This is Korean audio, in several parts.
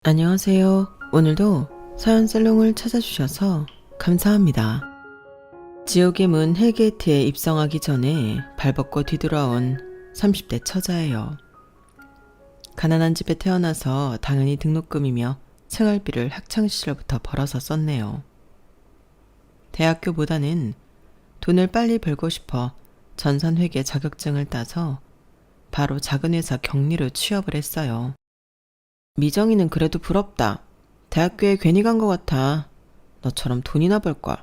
안녕하세요. 오늘도 사연 살롱을 찾아주셔서 감사합니다. 지옥의 문 헬게이트에 입성하기 전에 발벗고 뒤돌아온 30대 처자예요. 가난한 집에 태어나서 당연히 등록금이며 생활비를 학창시절부터 벌어서 썼네요. 대학교보다는 돈을 빨리 벌고 싶어 전산회계 자격증을 따서 바로 작은 회사 격리로 취업을 했어요. 미정이는 그래도 부럽다. 대학교에 괜히 간 것 같아. 너처럼 돈이나 벌걸.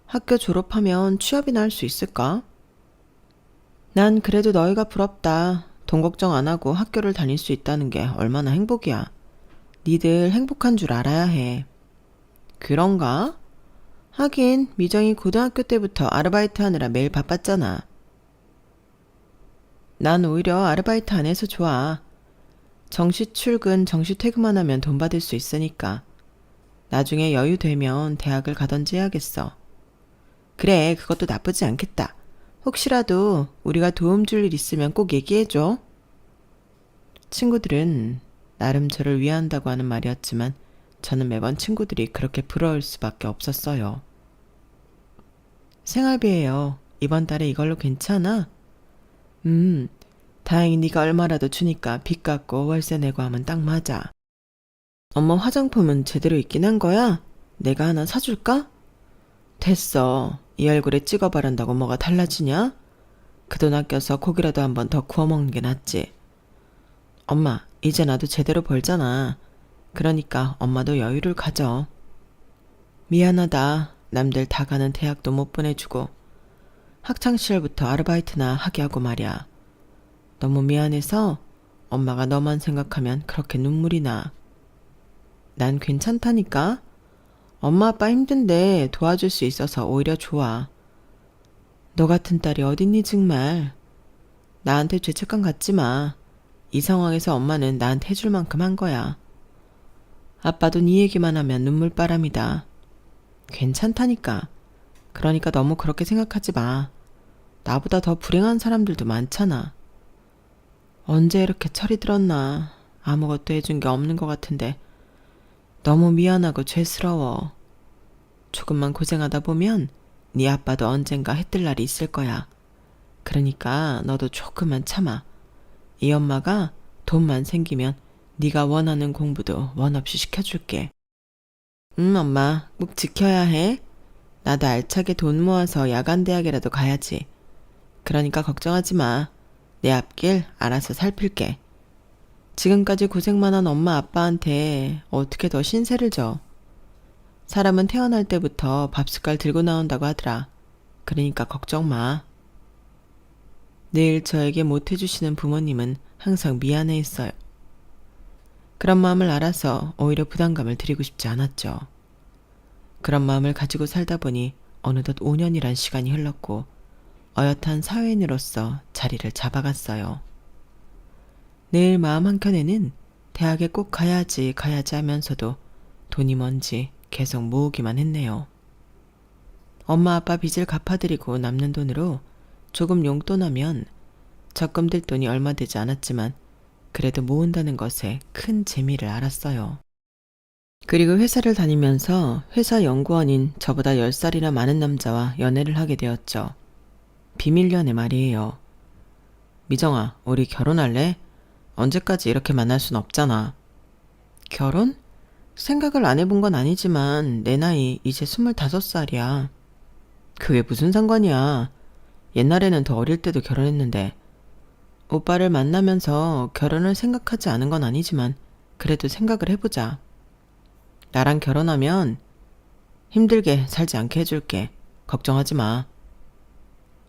학교 졸업하면 취업이나 할 수 있을까? 난 그래도 너희가 부럽다. 돈 걱정 안 하고 학교를 다닐 수 있다는 게 얼마나 행복이야. 니들 행복한 줄 알아야 해. 그런가? 하긴 미정이 고등학교 때부터 아르바이트 하느라 매일 바빴잖아. 난 오히려 아르바이트 안 해서 좋아. 정시 출근, 정시 퇴근만 하면 돈 받을 수 있으니까. 나중에 여유 되면 대학을 가던지 해야겠어. 그래, 그것도 나쁘지 않겠다. 혹시라도 우리가 도움 줄 일 있으면 꼭 얘기해줘. 친구들은 나름 저를 위한다고 하는 말이었지만 저는 매번 친구들이 그렇게 부러울 수밖에 없었어요. 생활비예요. 이번 달에 이걸로 괜찮아? 다행히 네가 얼마라도 주니까 빚 갚고 월세 내고 하면 딱 맞아. 엄마 화장품은 제대로 있긴 한 거야? 내가 하나 사줄까? 됐어. 이 얼굴에 찍어 바른다고 뭐가 달라지냐? 그 돈 아껴서 고기라도 한 번 더 구워 먹는 게 낫지. 엄마, 이제 나도 제대로 벌잖아. 그러니까 엄마도 여유를 가져. 미안하다. 남들 다 가는 대학도 못 보내주고 학창시절부터 아르바이트나 하게 하고 말이야. 너무 미안해서 엄마가 너만 생각하면 그렇게 눈물이 나. 난 괜찮다니까? 엄마 아빠 힘든데 도와줄 수 있어서 오히려 좋아. 너 같은 딸이 어딨니 정말. 나한테 죄책감 갖지 마. 이 상황에서 엄마는 나한테 해줄 만큼 한 거야. 아빠도 네 얘기만 하면 눈물바람이다. 괜찮다니까. 그러니까 너무 그렇게 생각하지 마. 나보다 더 불행한 사람들도 많잖아. 언제 이렇게 철이 들었나. 아무것도 해준 게 없는 것 같은데 너무 미안하고 죄스러워. 조금만 고생하다 보면 네 아빠도 언젠가 해뜰 날이 있을 거야. 그러니까 너도 조금만 참아. 이 엄마가 돈만 생기면 네가 원하는 공부도 원 없이 시켜줄게. 엄마 꼭 지켜야 해. 나도 알차게 돈 모아서 야간 대학이라도 가야지. 그러니까 걱정하지 마. 내 앞길 알아서 살필게. 지금까지 고생만 한 엄마 아빠한테 어떻게 더 신세를 져. 사람은 태어날 때부터 밥숟갈 들고 나온다고 하더라. 그러니까 걱정 마. 늘 저에게 못해주시는 부모님은 항상 미안해했어요. 그런 마음을 알아서 오히려 부담감을 드리고 싶지 않았죠. 그런 마음을 가지고 살다 보니 어느덧 5년이란 시간이 흘렀고 어엿한 사회인으로서 자리를 잡아갔어요. 늘 마음 한켠에는 대학에 꼭 가야지 하면서도 돈이 뭔지 계속 모으기만 했네요. 엄마 아빠 빚을 갚아드리고 남는 돈으로 조금 용돈하면 적금 들 돈이 얼마 되지 않았지만 그래도 모은다는 것에 큰 재미를 알았어요. 그리고 회사를 다니면서 회사 연구원인 저보다 10살이나 많은 남자와 연애를 하게 되었죠. 비밀 연애 말이에요. 미정아, 우리 결혼할래? 언제까지 이렇게 만날 순 없잖아. 결혼? 생각을 안 해본 건 아니지만 내 나이 이제 25살이야. 그게 무슨 상관이야. 옛날에는 더 어릴 때도 결혼했는데. 오빠를 만나면서 결혼을 생각하지 않은 건 아니지만 그래도 생각을 해보자. 나랑 결혼하면 힘들게 살지 않게 해줄게. 걱정하지 마.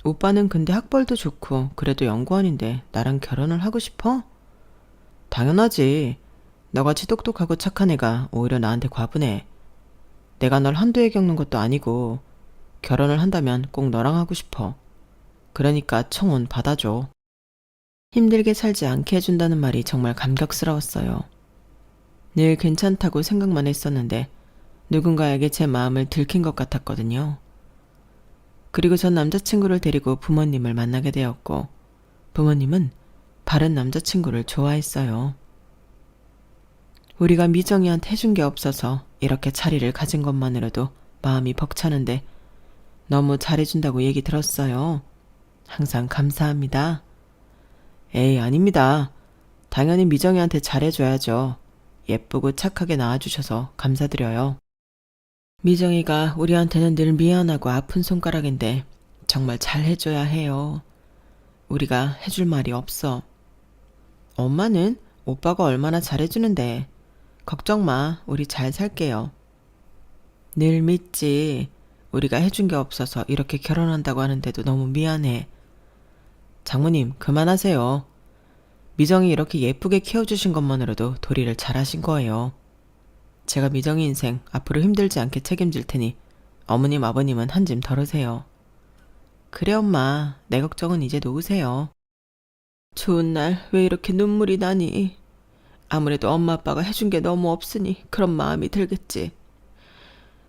오빠는 근데 학벌도 좋고 그래도 연구원인데 나랑 결혼을 하고 싶어? 당연하지. 너같이 똑똑하고 착한 애가 오히려 나한테 과분해. 내가 널 한두 해 겪는 것도 아니고 결혼을 한다면 꼭 너랑 하고 싶어. 그러니까 청혼 받아줘. 힘들게 살지 않게 해준다는 말이 정말 감격스러웠어요. 늘 괜찮다고 생각만 했었는데 누군가에게 제 마음을 들킨 것 같았거든요. 그리고 전 남자친구를 데리고 부모님을 만나게 되었고 부모님은 바른 남자친구를 좋아했어요. 우리가 미정이한테 해준 게 없어서 이렇게 자리를 가진 것만으로도 마음이 벅차는데 너무 잘해준다고 얘기 들었어요. 항상 감사합니다. 에이, 아닙니다. 당연히 미정이한테 잘해줘야죠. 예쁘고 착하게 낳아주셔서 감사드려요. 미정이가 우리한테는 늘 미안하고 아픈 손가락인데 정말 잘해줘야 해요. 우리가 해줄 말이 없어. 엄마는 오빠가 얼마나 잘해주는데 걱정 마, 우리 잘 살게요. 늘 믿지. 우리가 해준 게 없어서 이렇게 결혼한다고 하는데도 너무 미안해. 장모님, 그만하세요. 미정이 이렇게 예쁘게 키워주신 것만으로도 도리를 잘하신 거예요. 제가 미정이 인생 앞으로 힘들지 않게 책임질 테니 어머님, 아버님은 한 짐 덜으세요. 그래 엄마, 내 걱정은 이제 놓으세요. 좋은 날 왜 이렇게 눈물이 나니? 아무래도 엄마 아빠가 해준 게 너무 없으니 그런 마음이 들겠지.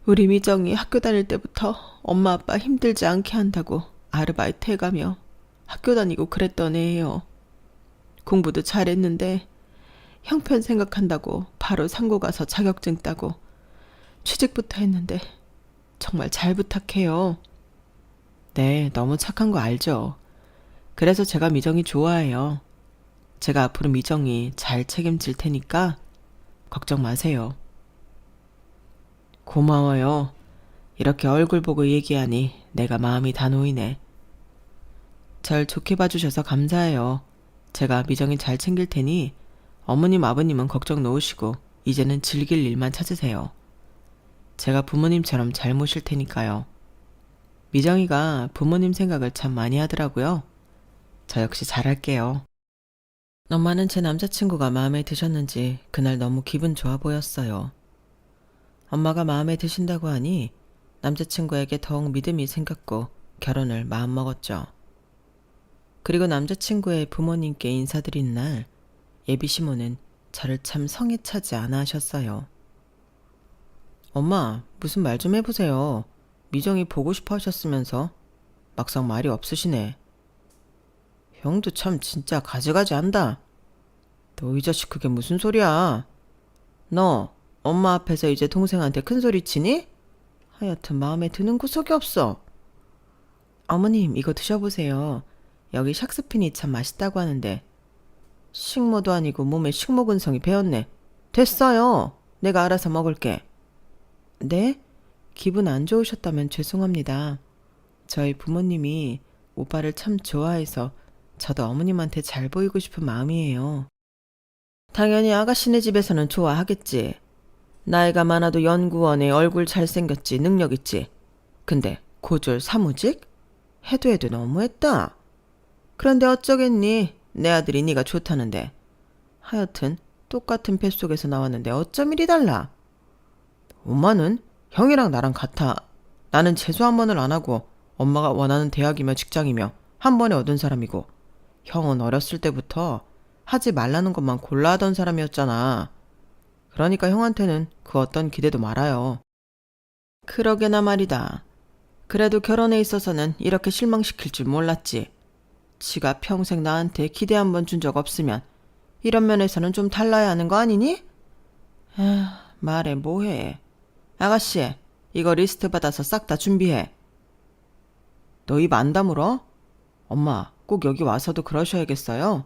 우리 미정이 학교 다닐 때부터 엄마 아빠 힘들지 않게 한다고 아르바이트 해가며 학교 다니고 그랬던 애예요. 공부도 잘했는데 형편 생각한다고 바로 상고 가서 자격증 따고 취직부터 했는데 정말 잘 부탁해요. 네, 너무 착한 거 알죠. 그래서 제가 미정이 좋아해요. 제가 앞으로 미정이 잘 책임질 테니까 걱정 마세요. 고마워요. 이렇게 얼굴 보고 얘기하니 내가 마음이 다 놓이네. 절 좋게 봐주셔서 감사해요. 제가 미정이 잘 챙길 테니 어머님, 아버님은 걱정 놓으시고 이제는 즐길 일만 찾으세요. 제가 부모님처럼 잘 모실 테니까요. 미정이가 부모님 생각을 참 많이 하더라고요. 저 역시 잘할게요. 엄마는 제 남자친구가 마음에 드셨는지 그날 너무 기분 좋아 보였어요. 엄마가 마음에 드신다고 하니 남자친구에게 더욱 믿음이 생겼고 결혼을 마음먹었죠. 그리고 남자친구의 부모님께 인사드린 날 예비 시모는 저를 참 성에 차지 않아 하셨어요. 엄마, 무슨 말 좀 해보세요. 미정이 보고 싶어 하셨으면서 막상 말이 없으시네. 형도 참 진짜 가지가지 한다. 너 이 자식 그게 무슨 소리야. 너 엄마 앞에서 이제 동생한테 큰 소리 치니? 하여튼 마음에 드는 구석이 없어. 어머님, 이거 드셔보세요. 여기 샥스핀이 참 맛있다고 하는데. 식모도 아니고 몸에 식모근성이 배었네. 됐어요. 내가 알아서 먹을게. 네? 기분 안 좋으셨다면 죄송합니다. 저희 부모님이 오빠를 참 좋아해서 저도 어머님한테 잘 보이고 싶은 마음이에요. 당연히 아가씨네 집에서는 좋아하겠지. 나이가 많아도 연구원에 얼굴 잘생겼지, 능력 있지. 근데 고졸 사무직? 해도 너무했다. 그런데 어쩌겠니? 내 아들이 네가 좋다는데. 하여튼 똑같은 뱃속에서 나왔는데 어쩜 이리 달라. 엄마는 형이랑 나랑 같아. 나는 재수 한 번을 안 하고 엄마가 원하는 대학이며 직장이며 한 번에 얻은 사람이고 형은 어렸을 때부터 하지 말라는 것만 골라 하던 사람이었잖아. 그러니까 형한테는 그 어떤 기대도 말아요. 그러게나 말이다. 그래도 결혼에 있어서는 이렇게 실망시킬 줄 몰랐지. 지가 평생 나한테 기대 한 번 준 적 없으면 이런 면에서는 좀 달라야 하는 거 아니니? 에휴, 말해 뭐해. 아가씨, 이거 리스트 받아서 싹 다 준비해. 너 입 안 다물어? 엄마, 꼭 여기 와서도 그러셔야겠어요?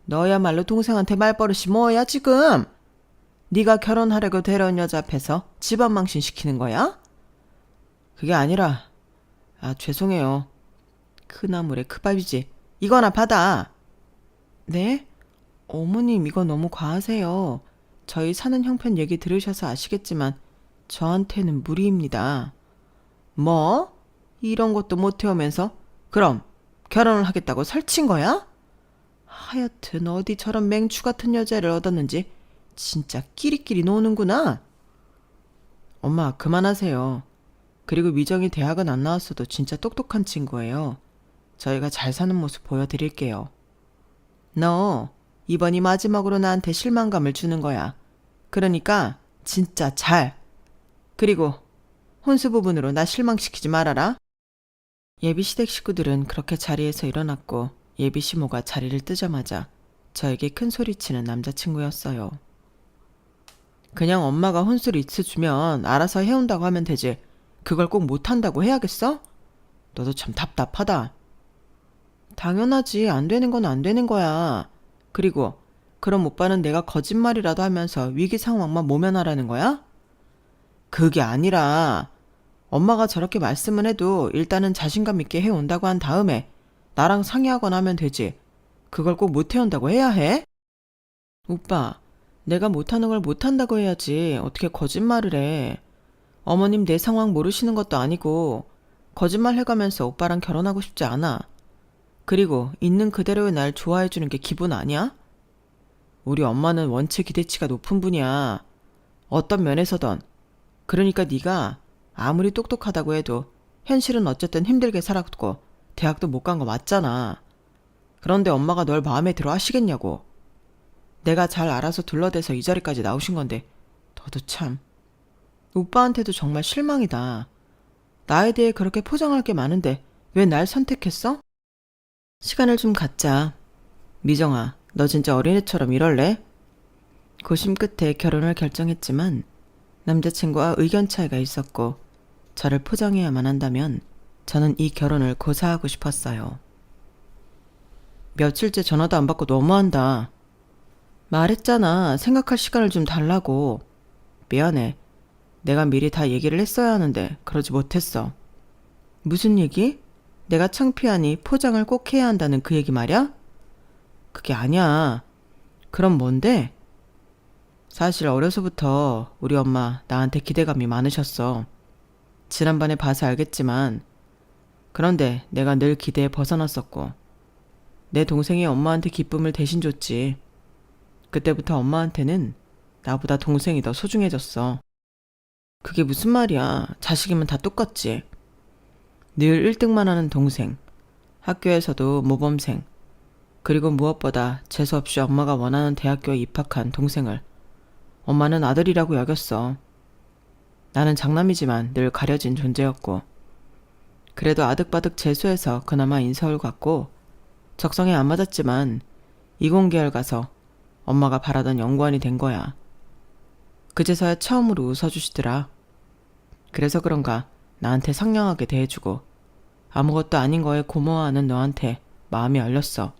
너야말로 동생한테 말버릇이 뭐야 지금? 네가 결혼하려고 데려온 여자 앞에서 집안 망신 시키는 거야? 그게 아니라, 죄송해요. 그 나물에 그 밥이지. 이거나 받아. 네? 어머님, 이거 너무 과하세요. 저희 사는 형편 얘기 들으셔서 아시겠지만 저한테는 무리입니다. 뭐? 이런 것도 못 해오면서 그럼 결혼을 하겠다고 설친 거야? 하여튼 어디 저런 맹추 같은 여자를 얻었는지 진짜 끼리끼리 노는구나. 엄마, 그만하세요. 그리고 미정이 대학은 안 나왔어도 진짜 똑똑한 친구예요. 저희가 잘 사는 모습 보여드릴게요. 너 이번이 마지막으로 나한테 실망감을 주는 거야. 그러니까 진짜 잘. 그리고 혼수 부분으로 나 실망시키지 말아라. 예비 시댁 식구들은 그렇게 자리에서 일어났고 예비 시모가 자리를 뜨자마자 저에게 큰 소리치는 남자친구였어요. 그냥 엄마가 혼술 있어주면 알아서 해온다고 하면 되지. 그걸 꼭 못한다고 해야겠어? 너도 참 답답하다. 당연하지. 안 되는 건 안 되는 거야. 그리고 그럼 오빠는 내가 거짓말이라도 하면서 위기 상황만 모면하라는 거야? 그게 아니라 엄마가 저렇게 말씀은 해도 일단은 자신감 있게 해온다고 한 다음에 나랑 상의하거나 하면 되지. 그걸 꼭 못해온다고 해야 해? 오빠, 내가 못하는 걸 못한다고 해야지 어떻게 거짓말을 해. 어머님 내 상황 모르시는 것도 아니고 거짓말 해가면서 오빠랑 결혼하고 싶지 않아. 그리고 있는 그대로의 날 좋아해주는 게 기본 아니야? 우리 엄마는 원체 기대치가 높은 분이야. 어떤 면에서든. 그러니까 네가 아무리 똑똑하다고 해도 현실은 어쨌든 힘들게 살았고 대학도 못 간 거 맞잖아. 그런데 엄마가 널 마음에 들어 하시겠냐고. 내가 잘 알아서 둘러대서 이 자리까지 나오신 건데 너도 참. 오빠한테도 정말 실망이다. 나에 대해 그렇게 포장할 게 많은데 왜 날 선택했어? 시간을 좀 갖자. 미정아, 너 진짜 어린애처럼 이럴래? 고심 끝에 결혼을 결정했지만 남자친구와 의견 차이가 있었고 저를 포장해야만 한다면 저는 이 결혼을 고사하고 싶었어요. 며칠째 전화도 안 받고 너무한다. 말했잖아. 생각할 시간을 좀 달라고. 미안해. 내가 미리 다 얘기를 했어야 하는데 그러지 못했어. 무슨 얘기? 내가 창피하니 포장을 꼭 해야 한다는 그 얘기 말이야? 그게 아니야. 그럼 뭔데? 사실 어려서부터 우리 엄마 나한테 기대감이 많으셨어. 지난번에 봐서 알겠지만 그런데 내가 늘 기대에 벗어났었고 내 동생이 엄마한테 기쁨을 대신 줬지. 그때부터 엄마한테는 나보다 동생이 더 소중해졌어. 그게 무슨 말이야. 자식이면 다 똑같지. 늘 1등만 하는 동생, 학교에서도 모범생, 그리고 무엇보다 재수없이 엄마가 원하는 대학교에 입학한 동생을 엄마는 아들이라고 여겼어. 나는 장남이지만 늘 가려진 존재였고 그래도 아득바득 재수해서 그나마 인서울 갔고 적성에 안 맞았지만 이공계열 가서 엄마가 바라던 연구원이 된 거야. 그제서야 처음으로 웃어주시더라. 그래서 그런가 나한테 상냥하게 대해주고 아무것도 아닌 거에 고마워하는 너한테 마음이 열렸어.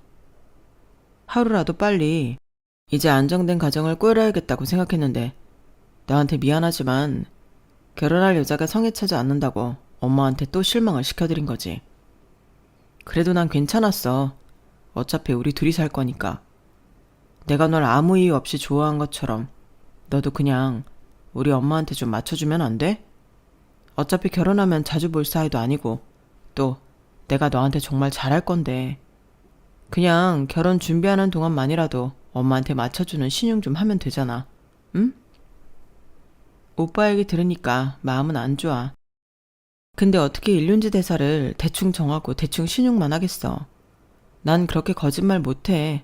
하루라도 빨리 이제 안정된 가정을 꾸려야겠다고 생각했는데 너한테 미안하지만 결혼할 여자가 성에 차지 않는다고 엄마한테 또 실망을 시켜드린 거지. 그래도 난 괜찮았어. 어차피 우리 둘이 살 거니까. 내가 널 아무 이유 없이 좋아한 것처럼 너도 그냥 우리 엄마한테 좀 맞춰주면 안 돼? 어차피 결혼하면 자주 볼 사이도 아니고 또 내가 너한테 정말 잘할 건데 그냥 결혼 준비하는 동안만이라도 엄마한테 맞춰주는 신용 좀 하면 되잖아. 응? 오빠 얘기 들으니까 마음은 안 좋아. 근데 어떻게 일륜지 대사를 대충 정하고 대충 신용만 하겠어. 난 그렇게 거짓말 못해.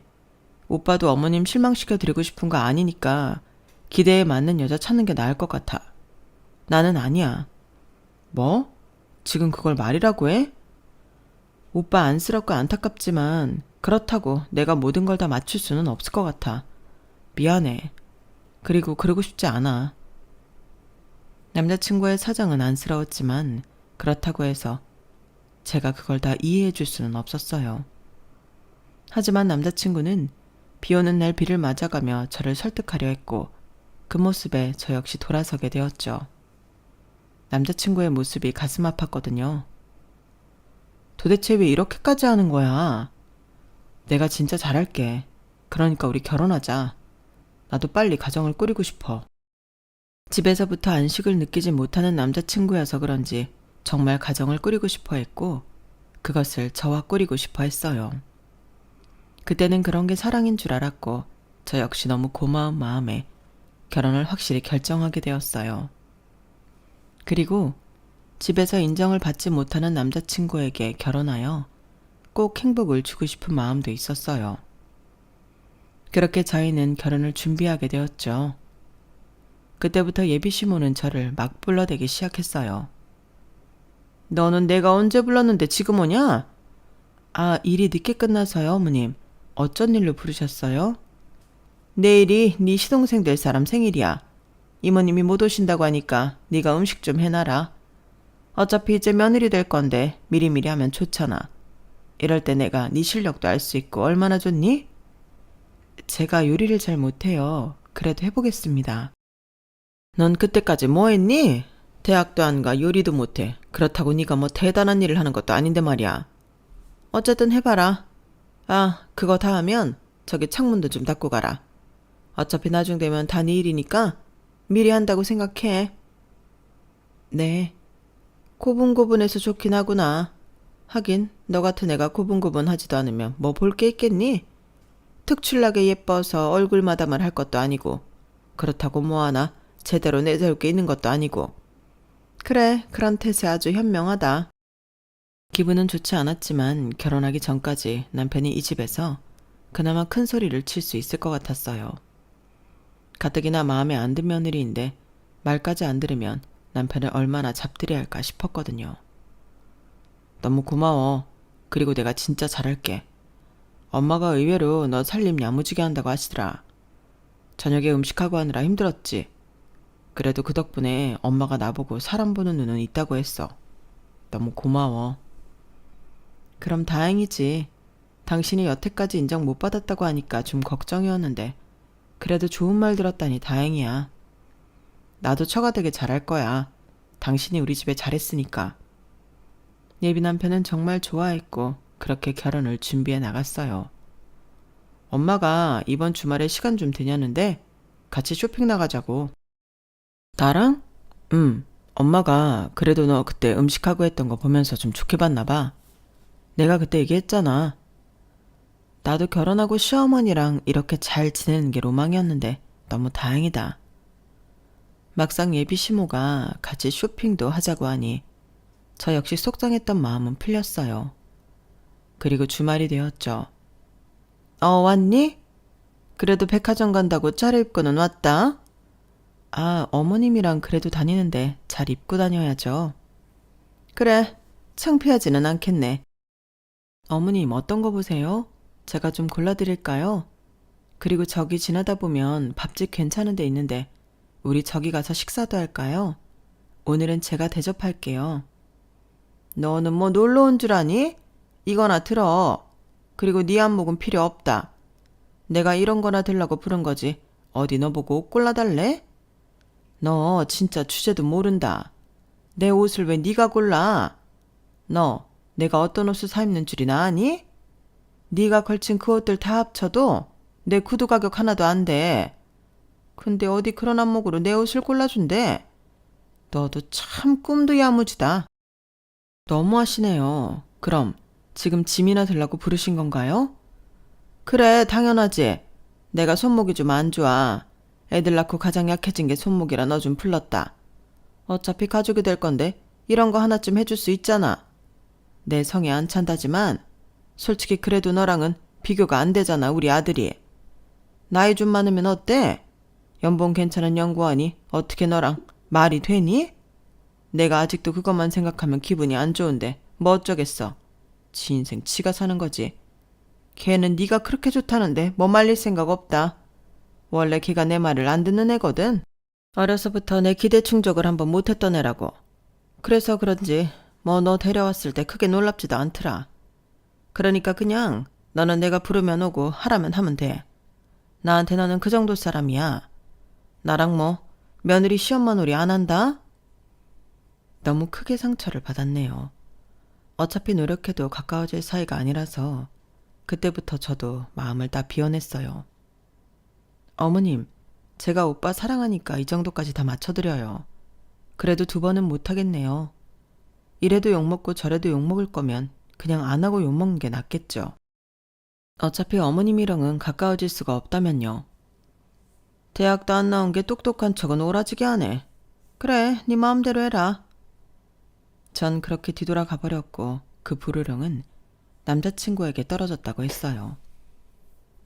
오빠도 어머님 실망시켜드리고 싶은 거 아니니까 기대에 맞는 여자 찾는 게 나을 것 같아. 나는 아니야. 뭐? 지금 그걸 말이라고 해? 오빠 안쓰럽고 안타깝지만 그렇다고 내가 모든 걸 다 맞출 수는 없을 것 같아. 미안해. 그리고 그러고 싶지 않아. 남자친구의 사정은 안쓰러웠지만 그렇다고 해서 제가 그걸 다 이해해 줄 수는 없었어요. 하지만 남자친구는 비 오는 날 비를 맞아가며 저를 설득하려 했고 그 모습에 저 역시 돌아서게 되었죠. 남자친구의 모습이 가슴 아팠거든요. 도대체 왜 이렇게까지 하는 거야? 내가 진짜 잘할게. 그러니까 우리 결혼하자. 나도 빨리 가정을 꾸리고 싶어. 집에서부터 안식을 느끼지 못하는 남자친구여서 그런지 정말 가정을 꾸리고 싶어 했고 그것을 저와 꾸리고 싶어 했어요. 그때는 그런 게 사랑인 줄 알았고 저 역시 너무 고마운 마음에 결혼을 확실히 결정하게 되었어요. 그리고 집에서 인정을 받지 못하는 남자친구에게 결혼하여 꼭 행복을 주고 싶은 마음도 있었어요. 그렇게 저희는 결혼을 준비하게 되었죠. 그때부터 예비시모는 저를 막 불러대기 시작했어요. 너는 내가 언제 불렀는데 지금 오냐? 아, 일이 늦게 끝나서요, 어머님. 어쩐 일로 부르셨어요? 내일이 네 시동생 될 사람 생일이야. 이모님이 못 오신다고 하니까 네가 음식 좀 해놔라. 어차피 이제 며느리 될 건데 미리미리 하면 좋잖아. 이럴 때 내가 네 실력도 알 수 있고 얼마나 좋니? 제가 요리를 잘 못해요. 그래도 해보겠습니다. 넌 그때까지 뭐 했니? 대학도 안 가, 요리도 못해. 그렇다고 네가 뭐 대단한 일을 하는 것도 아닌데 말이야. 어쨌든 해봐라. 아, 그거 다 하면 저기 창문도 좀 닫고 가라. 어차피 나중 되면 다 네 일이니까 미리 한다고 생각해. 네. 고분고분해서 좋긴 하구나. 하긴 너 같은 애가 고분고분하지도 않으면 뭐 볼 게 있겠니? 특출나게 예뻐서 얼굴 마담을 할 것도 아니고 그렇다고 뭐하나 제대로 내세울 게 있는 것도 아니고. 그래, 그런 태세 아주 현명하다. 기분은 좋지 않았지만 결혼하기 전까지 남편이 이 집에서 그나마 큰 소리를 칠 수 있을 것 같았어요. 가뜩이나 마음에 안 든 며느리인데 말까지 안 들으면 남편을 얼마나 잡들이할까 싶었거든요. 너무 고마워. 그리고 내가 진짜 잘할게. 엄마가 의외로 너 살림 야무지게 한다고 하시더라. 저녁에 음식하고 하느라 힘들었지. 그래도 그 덕분에 엄마가 나보고 사람 보는 눈은 있다고 했어. 너무 고마워. 그럼 다행이지. 당신이 여태까지 인정 못 받았다고 하니까 좀 걱정이었는데 그래도 좋은 말 들었다니 다행이야. 나도 처가 되게 잘할 거야. 당신이 우리 집에 잘했으니까. 예비 남편은 정말 좋아했고 그렇게 결혼을 준비해 나갔어요. 엄마가 이번 주말에 시간 좀 되냐는데 같이 쇼핑 나가자고. 나랑? 엄마가 그래도 너 그때 음식하고 했던 거 보면서 좀 좋게 봤나 봐. 내가 그때 얘기했잖아. 나도 결혼하고 시어머니랑 이렇게 잘 지내는 게 로망이었는데 너무 다행이다. 막상 예비 시모가 같이 쇼핑도 하자고 하니 저 역시 속상했던 마음은 풀렸어요. 그리고 주말이 되었죠. 왔니? 그래도 백화점 간다고 차려입고는 왔다. 아, 어머님이랑 그래도 다니는데 잘 입고 다녀야죠. 그래, 창피하지는 않겠네. 어머님 어떤 거 보세요? 제가 좀 골라드릴까요? 그리고 저기 지나다 보면 밥집 괜찮은 데 있는데 우리 저기 가서 식사도 할까요? 오늘은 제가 대접할게요. 너는 뭐 놀러 온 줄 아니? 이거나 들어. 그리고 네 안목은 필요 없다. 내가 이런 거나 들라고 부른 거지. 어디 너 보고 옷 골라달래? 너 진짜 주제도 모른다. 내 옷을 왜 네가 골라? 너 내가 어떤 옷을 사 입는 줄이나 아니? 네가 걸친 그 옷들 다 합쳐도 내 구두 가격 하나도 안 돼. 근데 어디 그런 안목으로 내 옷을 골라준대? 너도 참 꿈도 야무지다. 너무하시네요. 그럼 지금 짐이나 들라고 부르신 건가요? 그래, 당연하지. 내가 손목이 좀 안 좋아. 애들 낳고 가장 약해진 게 손목이라 너 좀 풀렀다. 어차피 가족이 될 건데 이런 거 하나쯤 해줄 수 있잖아. 내 성에 안 찬다지만 솔직히 그래도 너랑은 비교가 안 되잖아, 우리 아들이. 나이 좀 많으면 어때? 연봉 괜찮은 연구원이 어떻게 너랑 말이 되니? 내가 아직도 그것만 생각하면 기분이 안 좋은데 뭐 어쩌겠어. 지 인생 지가 사는 거지. 걔는 네가 그렇게 좋다는데 뭐 말릴 생각 없다. 원래 걔가 내 말을 안 듣는 애거든. 어려서부터 내 기대 충족을 한번 못했던 애라고. 그래서 그런지 뭐 너 데려왔을 때 크게 놀랍지도 않더라. 그러니까 그냥 너는 내가 부르면 오고 하라면 하면 돼. 나한테 너는 그 정도 사람이야. 나랑 뭐 며느리 시엄마 놀이 안 한다? 너무 크게 상처를 받았네요. 어차피 노력해도 가까워질 사이가 아니라서 그때부터 저도 마음을 다 비워냈어요. 어머님, 제가 오빠 사랑하니까 이 정도까지 다 맞춰드려요. 그래도 2번은 못하겠네요. 이래도 욕먹고 저래도 욕먹을 거면 그냥 안 하고 욕먹는 게 낫겠죠. 어차피 어머님이랑은 가까워질 수가 없다면요. 대학도 안 나온 게 똑똑한 척은 오라지게 하네. 그래, 네 마음대로 해라. 전 그렇게 뒤돌아가 버렸고 그 불호령은 남자친구에게 떨어졌다고 했어요.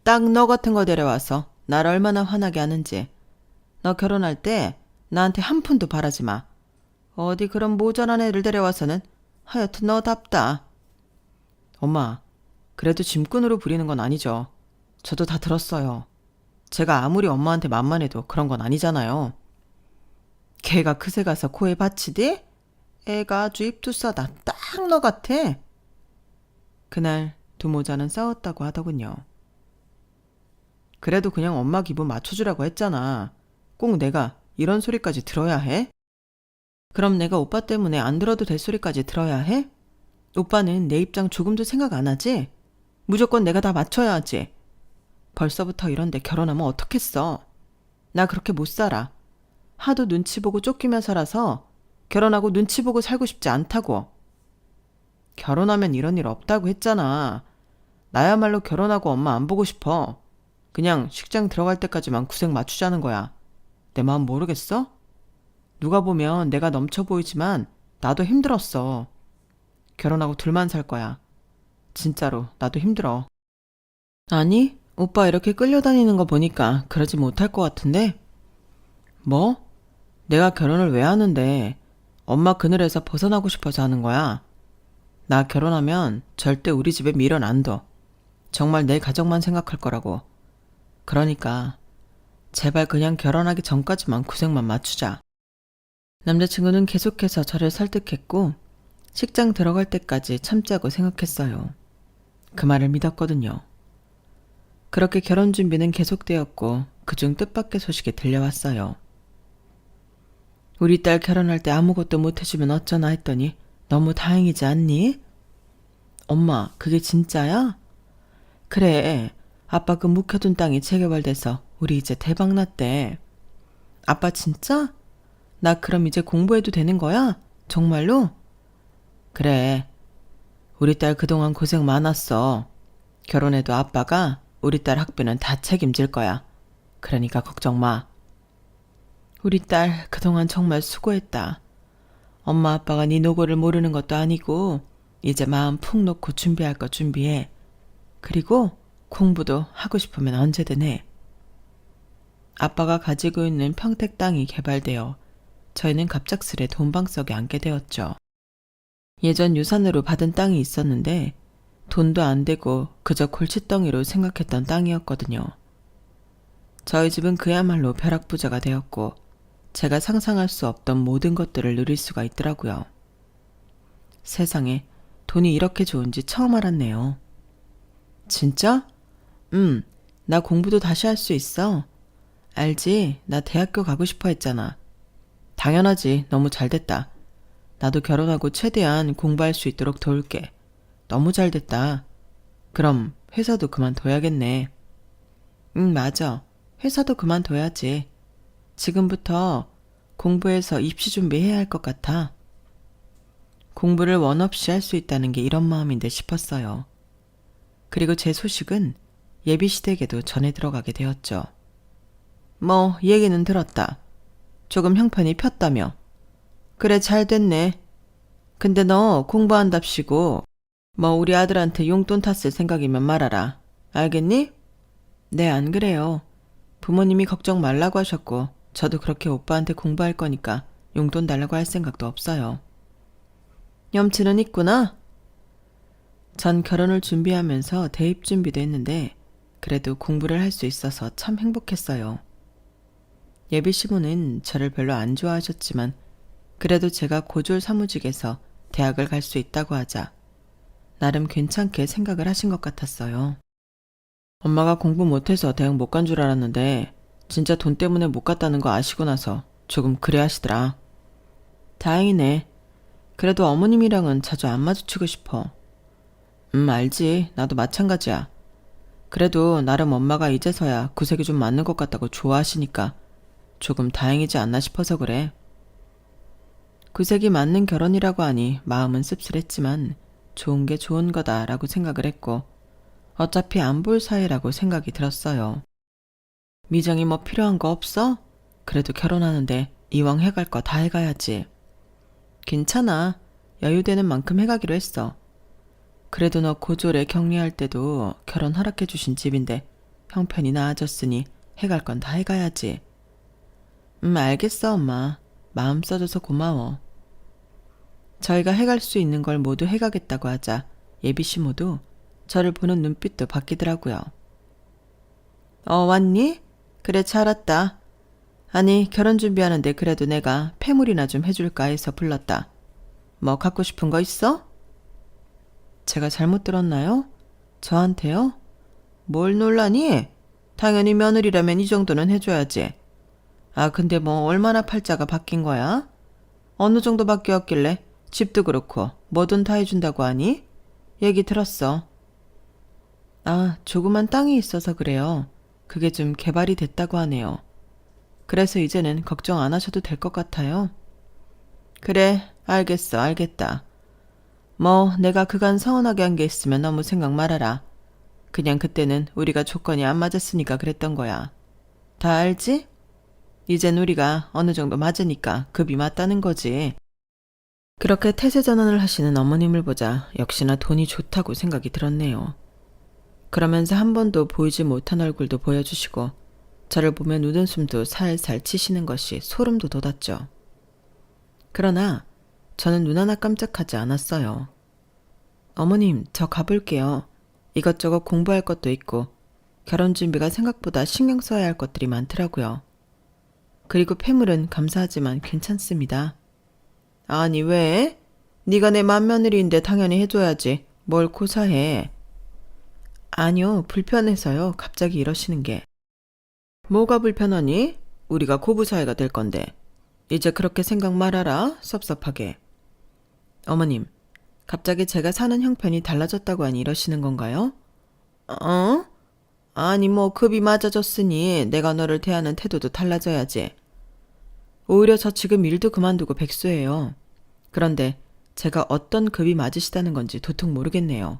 딱 너 같은 거 데려와서 날 얼마나 화나게 하는지. 너 결혼할 때 나한테 한 푼도 바라지 마. 어디 그런 모자란 애를 데려와서는 하여튼 너답다. 엄마, 그래도 짐꾼으로 부리는 건 아니죠. 저도 다 들었어요. 제가 아무리 엄마한테 만만해도 그런 건 아니잖아요. 걔가 그새 가서 코에 받치디? 애가 아주 입투싸다. 딱 너 같아. 그날 두 모자는 싸웠다고 하더군요. 그래도 그냥 엄마 기분 맞춰주라고 했잖아. 꼭 내가 이런 소리까지 들어야 해? 그럼 내가 오빠 때문에 안 들어도 될 소리까지 들어야 해? 오빠는 내 입장 조금도 생각 안 하지? 무조건 내가 다 맞춰야 하지. 벌써부터 이런데 결혼하면 어떻겠어? 나 그렇게 못 살아. 하도 눈치 보고 쫓기며 살아서 결혼하고 눈치 보고 살고 싶지 않다고. 결혼하면 이런 일 없다고 했잖아. 나야말로 결혼하고 엄마 안 보고 싶어. 그냥 식장 들어갈 때까지만 구색 맞추자는 거야. 내 마음 모르겠어? 누가 보면 내가 넘쳐 보이지만 나도 힘들었어. 결혼하고 둘만 살 거야. 진짜로 나도 힘들어. 아니, 오빠 이렇게 끌려다니는 거 보니까 그러지 못할 것 같은데? 뭐? 내가 결혼을 왜 하는데 엄마 그늘에서 벗어나고 싶어서 하는 거야. 나 결혼하면 절대 우리 집에 미련 안 둬. 정말 내 가족만 생각할 거라고. 그러니까 제발 그냥 결혼하기 전까지만 구색만 맞추자. 남자친구는 계속해서 저를 설득했고 식장 들어갈 때까지 참자고 생각했어요. 그 말을 믿었거든요. 그렇게 결혼 준비는 계속되었고 그중 뜻밖의 소식이 들려왔어요. 우리 딸 결혼할 때 아무것도 못해주면 어쩌나 했더니 너무 다행이지 않니? 엄마, 그게 진짜야? 그래, 아빠 그 묵혀둔 땅이 재개발돼서 우리 이제 대박 났대. 아빠 진짜? 나 그럼 이제 공부해도 되는 거야? 정말로? 그래, 우리 딸 그동안 고생 많았어. 결혼해도 아빠가 우리 딸 학비는 다 책임질 거야. 그러니까 걱정 마. 우리 딸 그동안 정말 수고했다. 엄마 아빠가 네 노고를 모르는 것도 아니고 이제 마음 푹 놓고 준비할 거 준비해. 그리고 공부도 하고 싶으면 언제든 해. 아빠가 가지고 있는 평택 땅이 개발되어 저희는 갑작스레 돈방석에 앉게 되었죠. 예전 유산으로 받은 땅이 있었는데 돈도 안 되고 그저 골칫덩이로 생각했던 땅이었거든요. 저희 집은 그야말로 벼락부자가 되었고 제가 상상할 수 없던 모든 것들을 누릴 수가 있더라고요. 세상에 돈이 이렇게 좋은지 처음 알았네요. 진짜? 나 공부도 다시 할 수 있어. 알지? 나 대학교 가고 싶어 했잖아. 당연하지. 너무 잘 됐다. 나도 결혼하고 최대한 공부할 수 있도록 도울게. 너무 잘 됐다. 그럼 회사도 그만둬야겠네. 맞아. 회사도 그만둬야지. 지금부터 공부해서 입시 준비해야 할 것 같아. 공부를 원 없이 할 수 있다는 게 이런 마음인데 싶었어요. 그리고 제 소식은 예비시댁에도 전해 들어가게 되었죠. 뭐 얘기는 들었다. 조금 형편이 폈다며. 그래 잘 됐네. 근데 너 공부한답시고 뭐 우리 아들한테 용돈 탔을 생각이면 말아라. 알겠니? 네, 안 그래요. 부모님이 걱정 말라고 하셨고 저도 그렇게 오빠한테 공부할 거니까 용돈 달라고 할 생각도 없어요. 염치는 있구나. 전 결혼을 준비하면서 대입 준비도 했는데 그래도 공부를 할 수 있어서 참 행복했어요. 예비 시부는 저를 별로 안 좋아하셨지만 그래도 제가 고졸 사무직에서 대학을 갈 수 있다고 하자 나름 괜찮게 생각을 하신 것 같았어요. 엄마가 공부 못해서 대학 못 간 줄 알았는데 진짜 돈 때문에 못 갔다는 거 아시고 나서 조금 그래 하시더라. 다행이네. 그래도 어머님이랑은 자주 안 마주치고 싶어. 알지. 나도 마찬가지야. 그래도 나름 엄마가 이제서야 구색이 좀 맞는 것 같다고 좋아하시니까 조금 다행이지 않나 싶어서 그래. 구색이 맞는 결혼이라고 하니 마음은 씁쓸했지만 좋은 게 좋은 거다라고 생각을 했고 어차피 안 볼 사이라고 생각이 들었어요. 미정이 뭐 필요한 거 없어? 그래도 결혼하는데 이왕 해갈 거 다 해가야지. 괜찮아. 여유되는 만큼 해가기로 했어. 그래도 너 고졸에 격리할 때도 결혼 허락해 주신 집인데 형편이 나아졌으니 해갈 건 다 해가야지. 알겠어 엄마. 마음 써줘서 고마워. 저희가 해갈 수 있는 걸 모두 해가겠다고 하자 예비씨 모두 저를 보는 눈빛도 바뀌더라고요. 왔니? 그래 잘 왔다. 아니, 결혼 준비하는데 그래도 내가 패물이나 좀 해줄까 해서 불렀다. 뭐 갖고 싶은 거 있어? 제가 잘못 들었나요? 저한테요? 뭘 놀라니? 당연히 며느리라면 이 정도는 해줘야지. 아, 근데 뭐 얼마나 팔자가 바뀐 거야? 어느 정도 바뀌었길래 집도 그렇고 뭐든 다 해준다고 하니? 얘기 들었어. 아, 조그만 땅이 있어서 그래요. 그게 좀 개발이 됐다고 하네요. 그래서 이제는 걱정 안 하셔도 될 것 같아요. 그래, 알겠어, 알겠다. 뭐 내가 그간 서운하게 한 게 있으면 너무 생각 말아라. 그냥 그때는 우리가 조건이 안 맞았으니까 그랬던 거야. 다 알지? 이젠 우리가 어느 정도 맞으니까 급이 맞다는 거지. 그렇게 태세전환을 하시는 어머님을 보자 역시나 돈이 좋다고 생각이 들었네요. 그러면서 한 번도 보이지 못한 얼굴도 보여주시고 저를 보면 웃음숨도 살살 치시는 것이 소름도 돋았죠. 그러나 저는 눈 하나 깜짝하지 않았어요. 어머님, 저 가볼게요. 이것저것 공부할 것도 있고 결혼 준비가 생각보다 신경 써야 할 것들이 많더라고요. 그리고 폐물은 감사하지만 괜찮습니다. 아니 왜? 네가 내 맏며느리인데 당연히 해줘야지. 뭘 고사해. 아니요, 불편해서요. 갑자기 이러시는 게. 뭐가 불편하니? 우리가 고부 사이가 될 건데. 이제 그렇게 생각 말아라. 섭섭하게. 어머님, 갑자기 제가 사는 형편이 달라졌다고 하니 이러시는 건가요? 어? 아니 뭐 급이 맞아졌으니 내가 너를 대하는 태도도 달라져야지. 오히려 저 지금 일도 그만두고 백수예요. 그런데 제가 어떤 급이 맞으시다는 건지 도통 모르겠네요.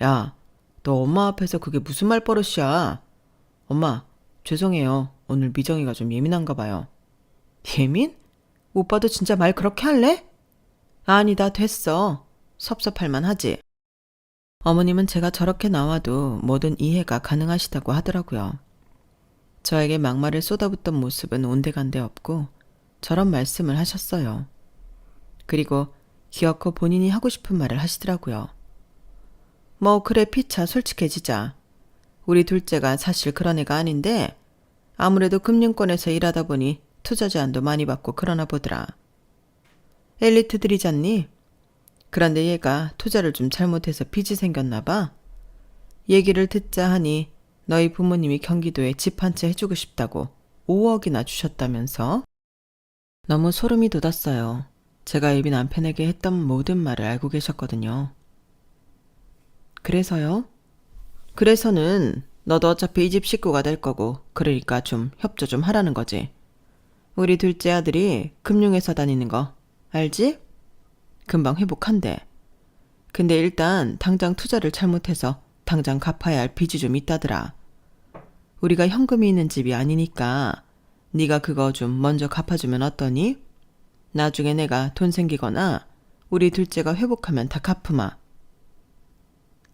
야, 너 엄마 앞에서 그게 무슨 말버릇이야? 엄마, 죄송해요. 오늘 미정이가 좀 예민한가 봐요. 예민? 오빠도 진짜 말 그렇게 할래? 아니다, 됐어. 섭섭할만 하지. 어머님은 제가 저렇게 나와도 뭐든 이해가 가능하시다고 하더라고요. 저에게 막말을 쏟아붓던 모습은 온데간데 없고 저런 말씀을 하셨어요. 그리고 기어코 본인이 하고 싶은 말을 하시더라고요. 뭐 그래 피차 솔직해지자. 우리 둘째가 사실 그런 애가 아닌데 아무래도 금융권에서 일하다 보니 투자 제한도 많이 받고 그러나 보더라. 엘리트들이잖니? 그런데 얘가 투자를 좀 잘못해서 빚이 생겼나 봐. 얘기를 듣자 하니 너희 부모님이 경기도에 집 한 채 해주고 싶다고 5억이나 주셨다면서? 너무 소름이 돋았어요. 제가 예비 남편에게 했던 모든 말을 알고 계셨거든요. 그래서요? 그래서는 너도 어차피 이 집 식구가 될 거고 그러니까 좀 협조 좀 하라는 거지. 우리 둘째 아들이 금융회사 다니는 거 알지? 금방 회복한대. 근데 일단 당장 투자를 잘못해서 당장 갚아야 할 빚이 좀 있다더라. 우리가 현금이 있는 집이 아니니까 네가 그거 좀 먼저 갚아주면 어떠니? 나중에 내가 돈 생기거나 우리 둘째가 회복하면 다 갚으마.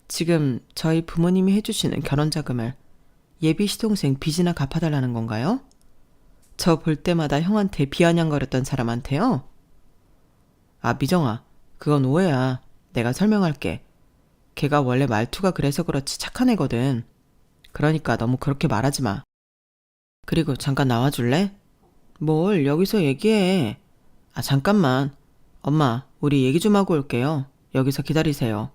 지금 저희 부모님이 해주시는 결혼자금을 예비 시동생 빚이나 갚아달라는 건가요? 저 볼 때마다 형한테 비아냥거렸던 사람한테요? 아, 미정아, 그건 오해야. 내가 설명할게. 걔가 원래 말투가 그래서 그렇지 착한 애거든. 그러니까 너무 그렇게 말하지 마. 그리고 잠깐 나와줄래? 뭘 여기서 얘기해. 아, 잠깐만. 엄마, 우리 얘기 좀 하고 올게요. 여기서 기다리세요.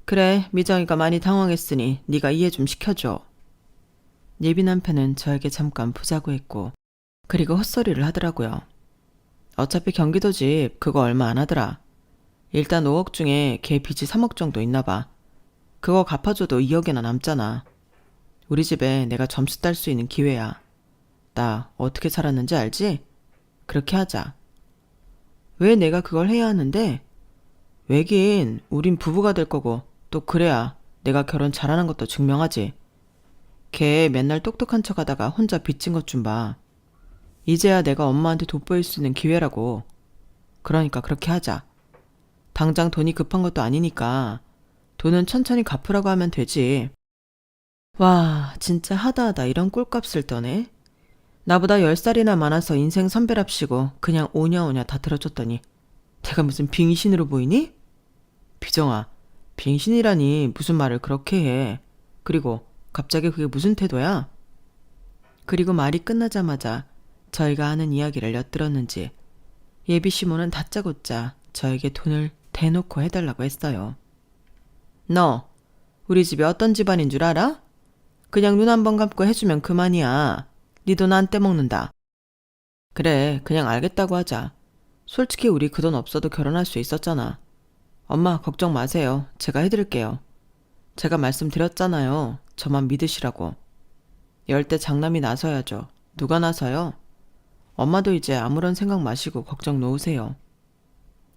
그래, 미정이가 많이 당황했으니 네가 이해 좀 시켜줘. 예비 남편은 저에게 잠깐 보자고 했고 그리고 헛소리를 하더라고요. 어차피 경기도 집 그거 얼마 안 하더라. 일단 5억 중에 걔 빚이 3억 정도 있나 봐. 그거 갚아줘도 2억이나 남잖아. 우리 집에 내가 점수 딸 수 있는 기회야. 나 어떻게 살았는지 알지? 그렇게 하자. 왜 내가 그걸 해야 하는데? 왜긴 우린 부부가 될 거고 또 그래야 내가 결혼 잘하는 것도 증명하지. 걔 맨날 똑똑한 척 하다가 혼자 빚진 것 좀 봐. 이제야 내가 엄마한테 돋보일 수 있는 기회라고. 그러니까 그렇게 하자. 당장 돈이 급한 것도 아니니까 돈은 천천히 갚으라고 하면 되지. 와, 진짜 하다하다 이런 꼴값을 떠네. 나보다 10살이나 많아서 인생 선배랍시고 그냥 오냐오냐 다 들어줬더니 내가 무슨 빙신으로 보이니? 비정아, 빙신이라니 무슨 말을 그렇게 해. 그리고 갑자기 그게 무슨 태도야? 그리고 말이 끝나자마자 저희가 하는 이야기를 엿들었는지 예비 시모는 다짜고짜 저에게 돈을 대놓고 해달라고 했어요. 너 우리 집이 어떤 집안인 줄 알아? 그냥 눈 한 번 감고 해주면 그만이야. 네 돈 안 떼먹는다. 그래, 그냥 알겠다고 하자. 솔직히 우리 그 돈 없어도 결혼할 수 있었잖아. 엄마 걱정 마세요. 제가 해드릴게요. 제가 말씀드렸잖아요. 저만 믿으시라고. 열대 장남이 나서야죠. 누가 나서요? 엄마도 이제 아무런 생각 마시고 걱정 놓으세요.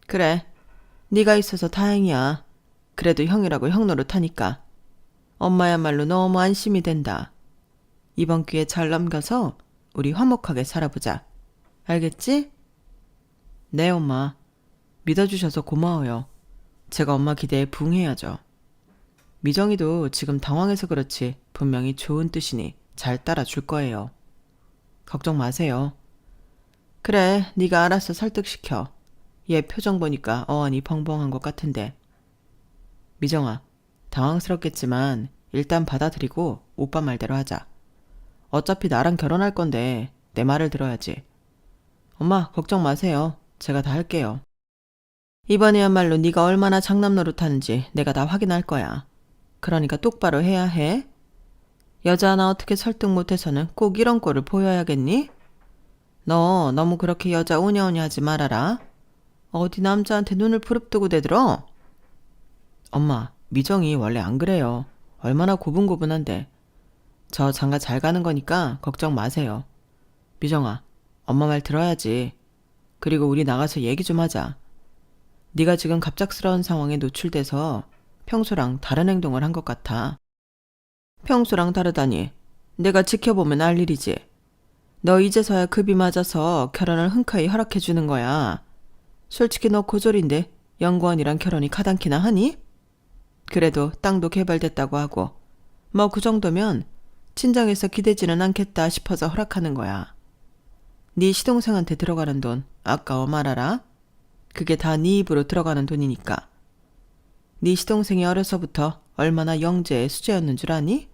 그래, 네가 있어서 다행이야. 그래도 형이라고 형 노릇하니까. 엄마야말로 너무 안심이 된다. 이번 기회 잘 넘겨서 우리 화목하게 살아보자. 알겠지? 네, 엄마. 믿어주셔서 고마워요. 제가 엄마 기대에 부응해야죠. 미정이도 지금 당황해서 그렇지 분명히 좋은 뜻이니 잘 따라줄 거예요. 걱정 마세요. 그래, 네가 알아서 설득시켜. 얘 표정 보니까 어안이 벙벙한 것 같은데. 미정아, 당황스럽겠지만 일단 받아들이고 오빠 말대로 하자. 어차피 나랑 결혼할 건데 내 말을 들어야지. 엄마, 걱정 마세요. 제가 다 할게요. 이번에야말로 네가 얼마나 장남 노릇하는지 내가 다 확인할 거야. 그러니까 똑바로 해야 해. 여자 하나 어떻게 설득 못해서는 꼭 이런 꼴을 보여야겠니? 너 너무 그렇게 여자 오냐오냐 하지 말아라. 어디 남자한테 눈을 부릅뜨고 대들어? 엄마, 미정이 원래 안 그래요. 얼마나 고분고분한데. 저 장가 잘 가는 거니까 걱정 마세요. 미정아, 엄마 말 들어야지. 그리고 우리 나가서 얘기 좀 하자. 네가 지금 갑작스러운 상황에 노출돼서 평소랑 다른 행동을 한 것 같아. 평소랑 다르다니. 내가 지켜보면 알 일이지. 너 이제서야 급이 맞아서 결혼을 흔쾌히 허락해 주는 거야. 솔직히 너 고졸인데 연구원이랑 결혼이 가당키나 하니? 그래도 땅도 개발됐다고 하고 뭐 그 정도면 친정에서 기대지는 않겠다 싶어서 허락하는 거야. 네 시동생한테 들어가는 돈 아까워 말아라. 그게 다 네 입으로 들어가는 돈이니까. 네 시동생이 어려서부터 얼마나 영재의 수제였는 줄 아니?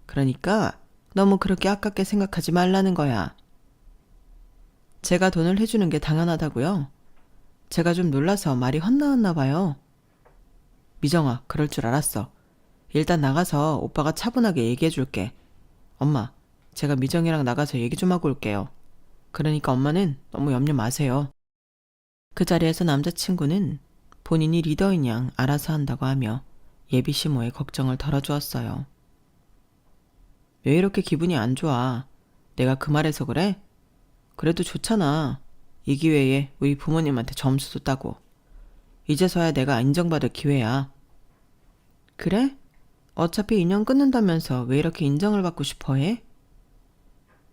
그러니까 너무 그렇게 아깝게 생각하지 말라는 거야. 제가 돈을 해주는 게 당연하다고요? 제가 좀 놀라서 말이 헛나왔나 봐요. 미정아, 그럴 줄 알았어. 일단 나가서 오빠가 차분하게 얘기해 줄게. 엄마, 제가 미정이랑 나가서 얘기 좀 하고 올게요. 그러니까 엄마는 너무 염려 마세요. 그 자리에서 남자친구는 본인이 리더인 양 알아서 한다고 하며 예비 시모의 걱정을 덜어주었어요. 왜 이렇게 기분이 안 좋아? 내가 그 말해서 그래? 그래도 좋잖아. 이 기회에 우리 부모님한테 점수도 따고. 이제서야 내가 인정받을 기회야. 그래? 어차피 인연 끊는다면서 왜 이렇게 인정을 받고 싶어 해?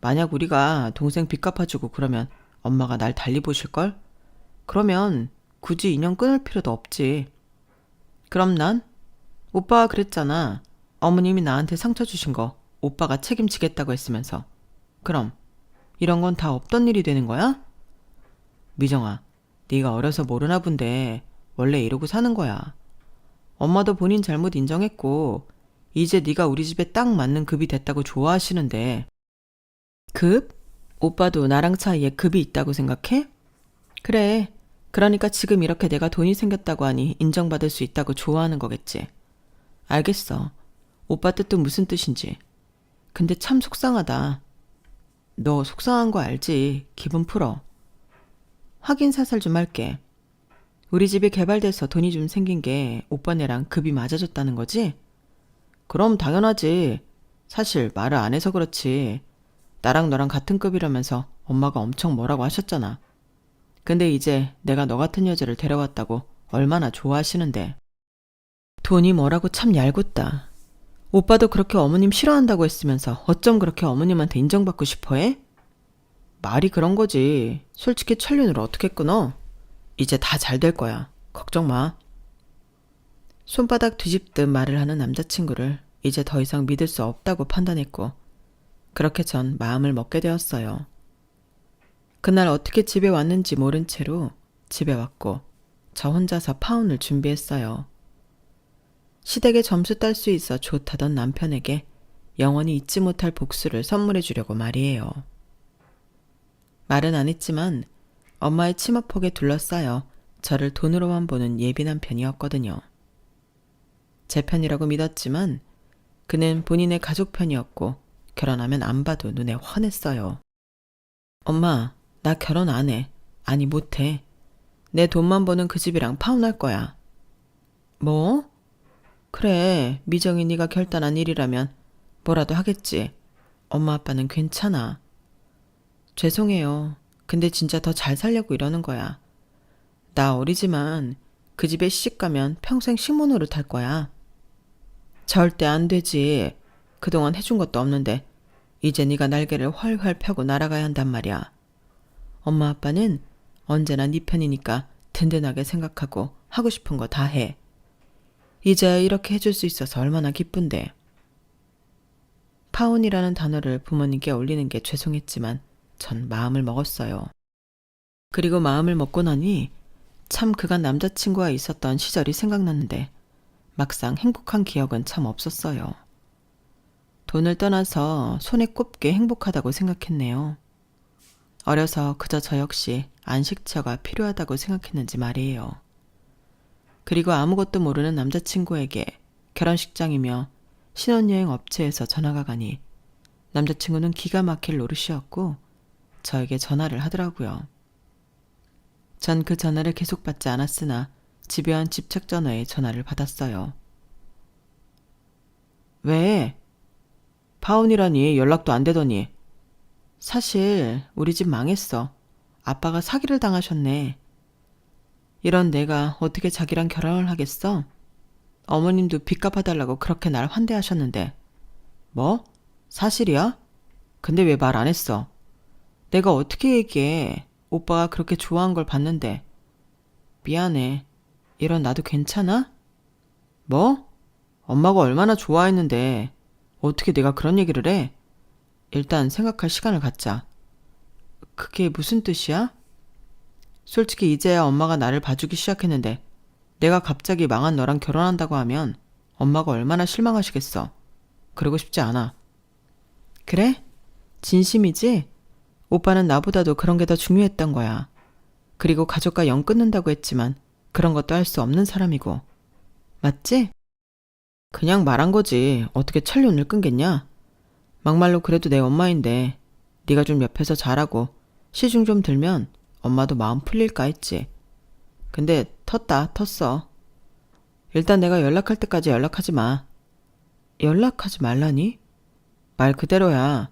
만약 우리가 동생 빚 갚아주고 그러면 엄마가 날 달리 보실걸? 그러면 굳이 인연 끊을 필요도 없지. 그럼 난? 오빠가 그랬잖아. 어머님이 나한테 상처 주신 거 오빠가 책임지겠다고 했으면서. 그럼 이런 건 다 없던 일이 되는 거야? 미정아, 네가 어려서 모르나 본데 원래 이러고 사는 거야. 엄마도 본인 잘못 인정했고 이제 네가 우리 집에 딱 맞는 급이 됐다고 좋아하시는데. 급? 오빠도 나랑 사이에 급이 있다고 생각해? 그래. 그러니까 지금 이렇게 내가 돈이 생겼다고 하니 인정받을 수 있다고 좋아하는 거겠지. 알겠어. 오빠 뜻도 무슨 뜻인지. 근데 참 속상하다. 너 속상한 거 알지? 기분 풀어. 확인 사살 좀 할게. 우리 집이 개발돼서 돈이 좀 생긴 게 오빠네랑 급이 맞아졌다는 거지? 그럼 당연하지. 사실 말을 안 해서 그렇지. 나랑 너랑 같은 급이라면서 엄마가 엄청 뭐라고 하셨잖아. 근데 이제 내가 너 같은 여자를 데려왔다고 얼마나 좋아하시는데. 돈이 뭐라고 참 얄궂다. 오빠도 그렇게 어머님 싫어한다고 했으면서 어쩜 그렇게 어머님한테 인정받고 싶어해? 말이 그런 거지. 솔직히 천륜을 어떻게 끊어? 이제 다 잘 될 거야. 걱정 마. 손바닥 뒤집듯 말을 하는 남자친구를 이제 더 이상 믿을 수 없다고 판단했고 그렇게 전 마음을 먹게 되었어요. 그날 어떻게 집에 왔는지 모른 채로 집에 왔고 저 혼자서 파혼을 준비했어요. 시댁에 점수 딸 수 있어 좋다던 남편에게 영원히 잊지 못할 복수를 선물해 주려고 말이에요. 말은 안 했지만 엄마의 치마폭에 둘러싸여 저를 돈으로만 보는 예민한 편이었거든요. 제 편이라고 믿었지만 그는 본인의 가족 편이었고 결혼하면 안 봐도 눈에 훤했어요. 엄마, 나 결혼 안 해. 아니 못해. 내 돈만 버는 그 집이랑 파혼할 거야. 뭐? 그래, 미정이 네가 결단한 일이라면 뭐라도 하겠지. 엄마 아빠는 괜찮아. 죄송해요. 근데 진짜 더 잘 살려고 이러는 거야. 나 어리지만 그 집에 시집가면 평생 식모노릇 할 거야. 절대 안 되지. 그동안 해준 것도 없는데 이제 네가 날개를 활활 펴고 날아가야 한단 말이야. 엄마 아빠는 언제나 네 편이니까 든든하게 생각하고 하고 싶은 거 다 해. 이제야 이렇게 해줄 수 있어서 얼마나 기쁜데. 파혼이라는 단어를 부모님께 올리는 게 죄송했지만 전 마음을 먹었어요. 그리고 마음을 먹고 나니 참 그간 남자친구와 있었던 시절이 생각났는데 막상 행복한 기억은 참 없었어요. 돈을 떠나서 손에 꼽게 행복하다고 생각했네요. 어려서 그저 저 역시 안식처가 필요하다고 생각했는지 말이에요. 그리고 아무것도 모르는 남자친구에게 결혼식장이며 신혼여행 업체에서 전화가 가니 남자친구는 기가 막힐 노릇이었고 저에게 전화를 하더라고요. 전 그 전화를 계속 받지 않았으나 집요한 집착 전화에 전화를 받았어요. 왜? 파혼이라니 연락도 안 되더니. 사실 우리 집 망했어. 아빠가 사기를 당하셨네. 이런 내가 어떻게 자기랑 결혼을 하겠어? 어머님도 빚 갚아달라고 그렇게 날 환대하셨는데. 뭐? 사실이야? 근데 왜 말 안 했어? 내가 어떻게 얘기해? 오빠가 그렇게 좋아한 걸 봤는데. 미안해. 이런 나도 괜찮아? 뭐? 엄마가 얼마나 좋아했는데 어떻게 내가 그런 얘기를 해? 일단 생각할 시간을 갖자. 그게 무슨 뜻이야? 솔직히 이제야 엄마가 나를 봐주기 시작했는데 내가 갑자기 망한 너랑 결혼한다고 하면 엄마가 얼마나 실망하시겠어. 그러고 싶지 않아. 그래? 진심이지? 오빠는 나보다도 그런 게 더 중요했던 거야. 그리고 가족과 연 끊는다고 했지만 그런 것도 할 수 없는 사람이고. 맞지? 그냥 말한 거지. 어떻게 천륜을 끊겠냐? 막말로 그래도 내 엄마인데 네가 좀 옆에서 잘하고 시중 좀 들면 엄마도 마음 풀릴까 했지. 근데 텄어. 일단 내가 연락할 때까지 연락하지 마. 연락하지 말라니? 말 그대로야.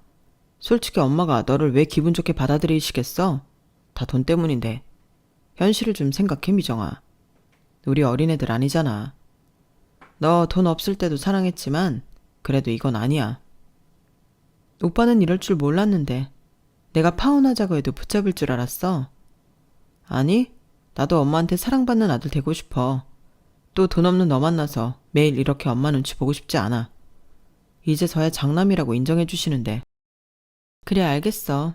솔직히 엄마가 너를 왜 기분 좋게 받아들이시겠어? 다 돈 때문인데. 현실을 좀 생각해, 미정아. 우리 어린애들 아니잖아. 너 돈 없을 때도 사랑했지만 그래도 이건 아니야. 오빠는 이럴 줄 몰랐는데 내가 파혼하자고 해도 붙잡을 줄 알았어. 아니, 나도 엄마한테 사랑받는 아들 되고 싶어. 또 돈 없는 너 만나서 매일 이렇게 엄마 눈치 보고 싶지 않아. 이제서야 장남이라고 인정해 주시는데. 그래, 알겠어.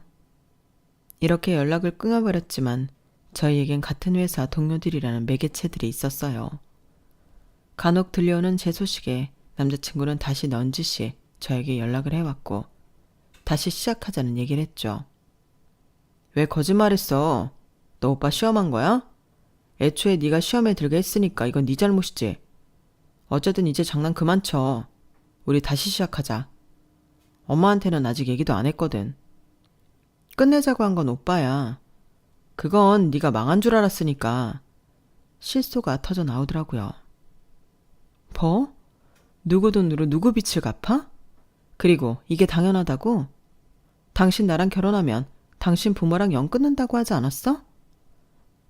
이렇게 연락을 끊어버렸지만 저희에겐 같은 회사 동료들이라는 매개체들이 있었어요. 간혹 들려오는 제 소식에 남자친구는 다시 넌지시 저에게 연락을 해왔고 다시 시작하자는 얘기를 했죠. 왜 거짓말했어? 너 오빠 시험한 거야? 애초에 네가 시험에 들게 했으니까 이건 네 잘못이지. 어쨌든 이제 장난 그만 쳐. 우리 다시 시작하자. 엄마한테는 아직 얘기도 안 했거든. 끝내자고 한 건 오빠야. 그건 네가 망한 줄 알았으니까. 실소가 터져 나오더라고요. 뭐? 누구 돈으로 누구 빚을 갚아? 그리고 이게 당연하다고? 당신 나랑 결혼하면 당신 부모랑 연 끊는다고 하지 않았어?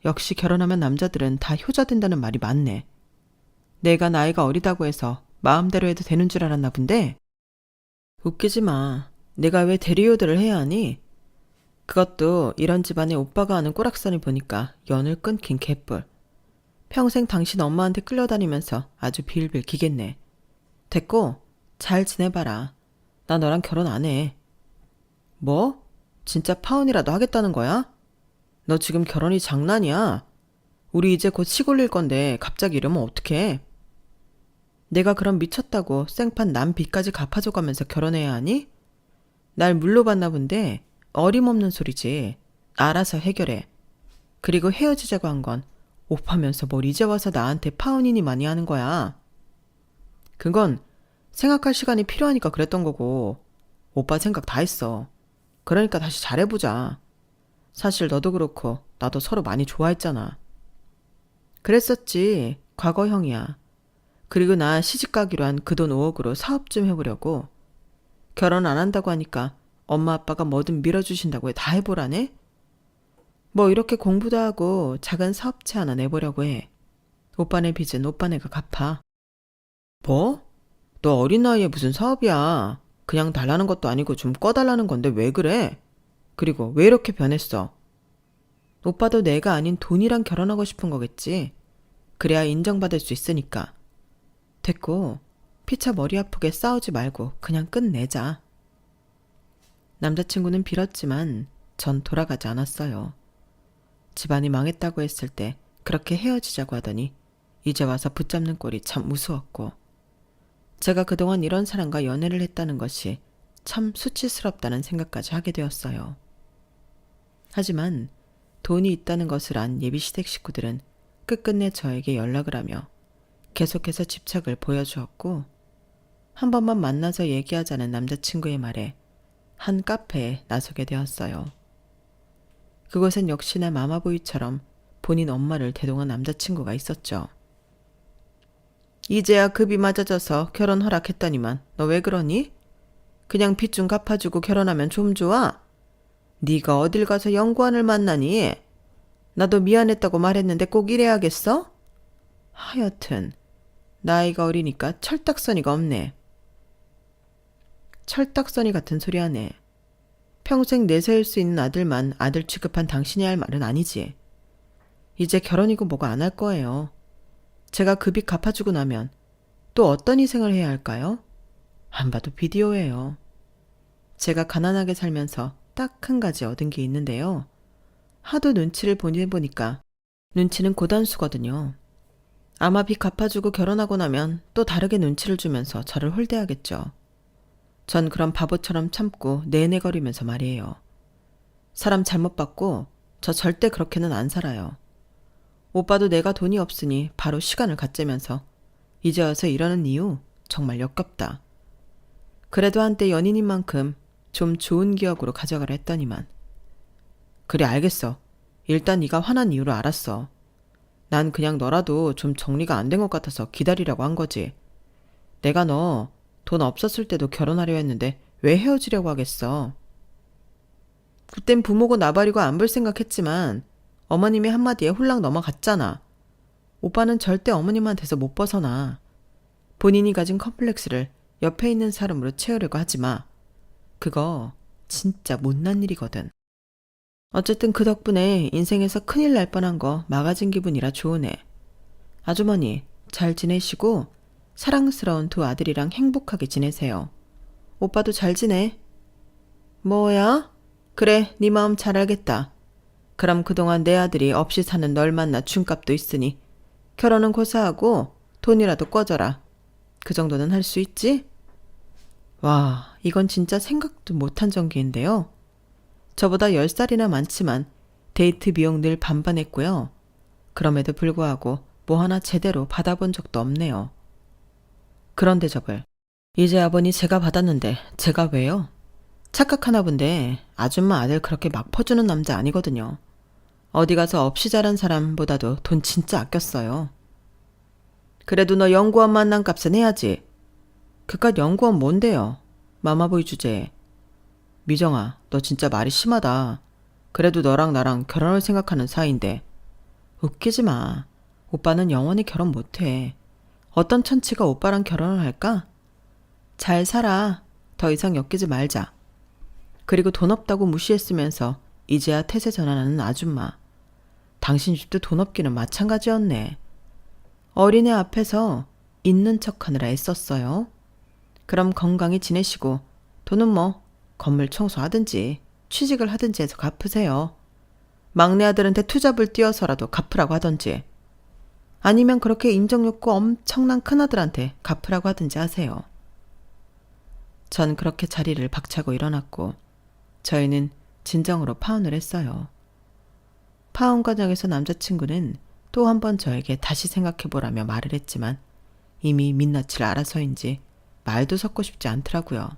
역시 결혼하면 남자들은 다 효자 된다는 말이 맞네. 내가 나이가 어리다고 해서 마음대로 해도 되는 줄 알았나 본데? 웃기지 마. 내가 왜 대리효도를 해야 하니? 그것도 이런 집안에 오빠가 하는 꼬락선을 보니까 연을 끊긴 개뿔. 평생 당신 엄마한테 끌려다니면서 아주 빌빌 기겠네. 됐고, 잘 지내봐라. 나 너랑 결혼 안 해. 뭐? 진짜 파혼이라도 하겠다는 거야? 너 지금 결혼이 장난이야? 우리 이제 곧 시골릴 건데 갑자기 이러면 어떡해? 내가 그럼 미쳤다고 생판 남 빚까지 갚아줘가면서 결혼해야 하니? 날 물로 봤나 본데 어림없는 소리지. 알아서 해결해. 그리고 헤어지자고 한 건 오빠면서 뭘 이제 와서 나한테 파혼이니 많이 하는 거야. 그건 생각할 시간이 필요하니까 그랬던 거고 오빠 생각 다 했어. 그러니까 다시 잘해보자. 사실 너도 그렇고 나도 서로 많이 좋아했잖아. 그랬었지. 과거형이야. 그리고 나 시집가기로 한 그 돈 5억으로 사업 좀 해보려고. 결혼 안 한다고 하니까 엄마 아빠가 뭐든 밀어주신다고 다 해보라네? 뭐 이렇게 공부도 하고 작은 사업체 하나 내보려고 해. 오빠네 빚은 오빠네가 갚아. 뭐? 너 어린 나이에 무슨 사업이야. 그냥 달라는 것도 아니고 좀 꺼달라는 건데 왜 그래? 그리고 왜 이렇게 변했어? 오빠도 내가 아닌 돈이랑 결혼하고 싶은 거겠지. 그래야 인정받을 수 있으니까. 됐고 피차 머리 아프게 싸우지 말고 그냥 끝내자. 남자친구는 빌었지만 전 돌아가지 않았어요. 집안이 망했다고 했을 때 그렇게 헤어지자고 하더니 이제 와서 붙잡는 꼴이 참 무서웠고 제가 그동안 이런 사람과 연애를 했다는 것이 참 수치스럽다는 생각까지 하게 되었어요. 하지만 돈이 있다는 것을 안 예비시댁 식구들은 끝끝내 저에게 연락을 하며 계속해서 집착을 보여주었고 한 번만 만나서 얘기하자는 남자친구의 말에 한 카페에 나서게 되었어요. 그곳엔 역시나 마마보이처럼 본인 엄마를 대동한 남자친구가 있었죠. 이제야 급이 맞아져서 결혼 허락했더니만 너 왜 그러니? 그냥 빚 좀 갚아주고 결혼하면 좀 좋아? 네가 어딜 가서 영구한을 만나니? 나도 미안했다고 말했는데 꼭 이래야겠어? 하여튼 나이가 어리니까 철딱서니가 없네. 철딱서니 같은 소리 하네. 평생 내세울 수 있는 아들만 아들 취급한 당신이 할 말은 아니지. 이제 결혼이고 뭐가 안 할 거예요. 제가 그 빚 갚아주고 나면 또 어떤 희생을 해야 할까요? 안 봐도 비디오예요. 제가 가난하게 살면서 딱 한 가지 얻은 게 있는데요. 하도 눈치를 보니까 눈치는 고단수거든요. 아마 빚 갚아주고 결혼하고 나면 또 다르게 눈치를 주면서 저를 홀대하겠죠. 전 그런 바보처럼 참고 내내거리면서 말이에요. 사람 잘못 봤고 저 절대 그렇게는 안 살아요. 오빠도 내가 돈이 없으니 바로 시간을 갖재면서 이제 와서 이러는 이유 정말 역겹다. 그래도 한때 연인인 만큼 좀 좋은 기억으로 가져가려 했더니만. 그래 알겠어. 일단 네가 화난 이유를 알았어. 난 그냥 너라도 좀 정리가 안 된 것 같아서 기다리라고 한 거지. 내가 너 돈 없었을 때도 결혼하려 했는데 왜 헤어지려고 하겠어. 그땐 부모고 나발이고 안 볼 생각했지만 어머님의 한마디에 홀랑 넘어갔잖아. 오빠는 절대 어머님한테서 못 벗어나. 본인이 가진 컴플렉스를 옆에 있는 사람으로 채우려고 하지 마. 그거 진짜 못난 일이거든. 어쨌든 그 덕분에 인생에서 큰일 날 뻔한 거 막아진 기분이라 좋으네. 아주머니 잘 지내시고 사랑스러운 두 아들이랑 행복하게 지내세요. 오빠도 잘 지내. 뭐야? 그래, 네 마음 잘 알겠다. 그럼 그동안 내 아들이 없이 사는 널 만나 준 값도 있으니 결혼은 고사하고 돈이라도 꿔줘라. 그 정도는 할 수 있지? 와, 이건 진짜 생각도 못한 전개인데요. 저보다 10살이나 많지만 데이트 비용 늘 반반했고요. 그럼에도 불구하고 뭐 하나 제대로 받아본 적도 없네요. 그런데 저걸 이제 아버니 제가 받았는데 제가 왜요? 착각하나 본데 아줌마 아들 그렇게 막 퍼주는 남자 아니거든요. 어디 가서 없이 자란 사람보다도 돈 진짜 아꼈어요. 그래도 너 연구원 만난 값은 해야지. 그깟 연구원 뭔데요? 마마보이 주제에. 미정아, 너 진짜 말이 심하다. 그래도 너랑 나랑 결혼을 생각하는 사이인데. 웃기지 마. 오빠는 영원히 결혼 못해. 어떤 천치가 오빠랑 결혼을 할까? 잘 살아. 더 이상 엮이지 말자. 그리고 돈 없다고 무시했으면서 이제야 태세 전환하는 아줌마. 당신 집도 돈 없기는 마찬가지였네. 어린애 앞에서 있는 척하느라 애썼어요. 그럼 건강히 지내시고 돈은 뭐 건물 청소하든지 취직을 하든지 해서 갚으세요. 막내 아들한테 투잡을 띄어서라도 갚으라고 하던지. 아니면 그렇게 인정욕구 엄청난 큰아들한테 갚으라고 하든지 하세요. 전 그렇게 자리를 박차고 일어났고 저희는 진정으로 파혼을 했어요. 파혼 과정에서 남자친구는 또 한 번 저에게 다시 생각해보라며 말을 했지만 이미 민낯을 알아서인지 말도 섞고 싶지 않더라고요.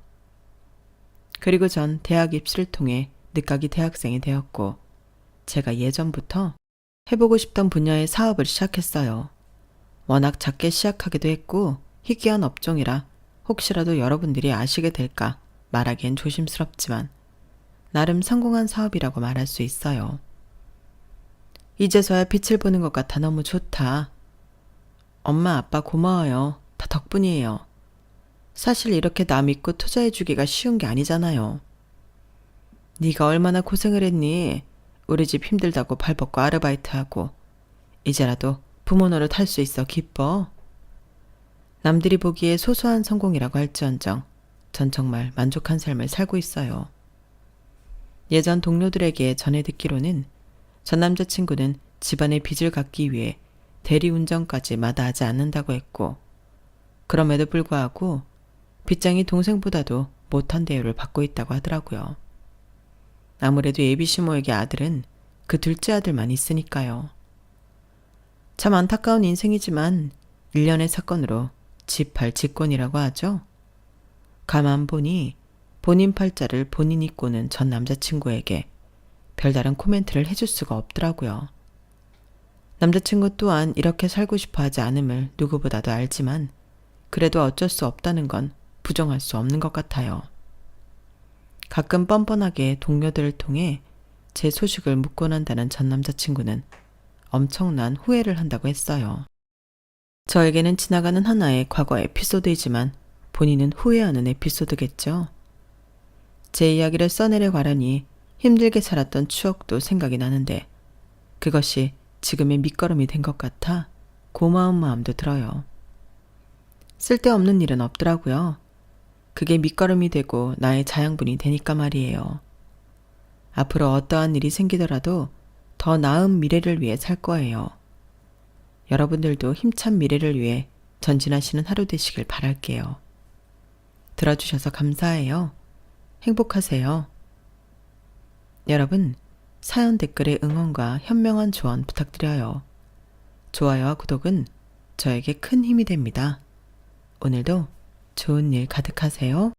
그리고 전 대학 입시를 통해 늦가기 대학생이 되었고 제가 예전부터 해보고 싶던 분야의 사업을 시작했어요. 워낙 작게 시작하기도 했고 희귀한 업종이라 혹시라도 여러분들이 아시게 될까 말하기엔 조심스럽지만 나름 성공한 사업이라고 말할 수 있어요. 이제서야 빛을 보는 것 같아 너무 좋다. 엄마 아빠 고마워요. 다 덕분이에요. 사실 이렇게 나 믿고 투자해주기가 쉬운 게 아니잖아요. 네가 얼마나 고생을 했니? 우리 집 힘들다고 발벗고 아르바이트하고 이제라도 부모 노릇 할 수 있어 기뻐. 남들이 보기에 소소한 성공이라고 할지언정 전 정말 만족한 삶을 살고 있어요. 예전 동료들에게 전해 듣기로는 전 남자친구는 집안의 빚을 갚기 위해 대리운전까지 마다하지 않는다고 했고 그럼에도 불구하고 빚장이 동생보다도 못한 대우를 받고 있다고 하더라고요. 아무래도 예비시모에게 아들은 그 둘째 아들만 있으니까요. 참 안타까운 인생이지만 일련의 사건으로 집팔 직권이라고 하죠. 가만 보니 본인 팔자를 본인이 꼬는 전 남자친구에게 별다른 코멘트를 해줄 수가 없더라고요. 남자친구 또한 이렇게 살고 싶어 하지 않음을 누구보다도 알지만 그래도 어쩔 수 없다는 건 부정할 수 없는 것 같아요. 가끔 뻔뻔하게 동료들을 통해 제 소식을 묻곤 한다는 전 남자친구는 엄청난 후회를 한다고 했어요. 저에게는 지나가는 하나의 과거 에피소드이지만 본인은 후회하는 에피소드겠죠. 제 이야기를 써내려 가려니 힘들게 살았던 추억도 생각이 나는데 그것이 지금의 밑거름이 된 것 같아 고마운 마음도 들어요. 쓸데없는 일은 없더라고요. 그게 밑거름이 되고 나의 자양분이 되니까 말이에요. 앞으로 어떠한 일이 생기더라도 더 나은 미래를 위해 살 거예요. 여러분들도 힘찬 미래를 위해 전진하시는 하루 되시길 바랄게요. 들어주셔서 감사해요. 행복하세요. 여러분, 사연 댓글에 응원과 현명한 조언 부탁드려요. 좋아요와 구독은 저에게 큰 힘이 됩니다. 오늘도 좋은 일 가득하세요.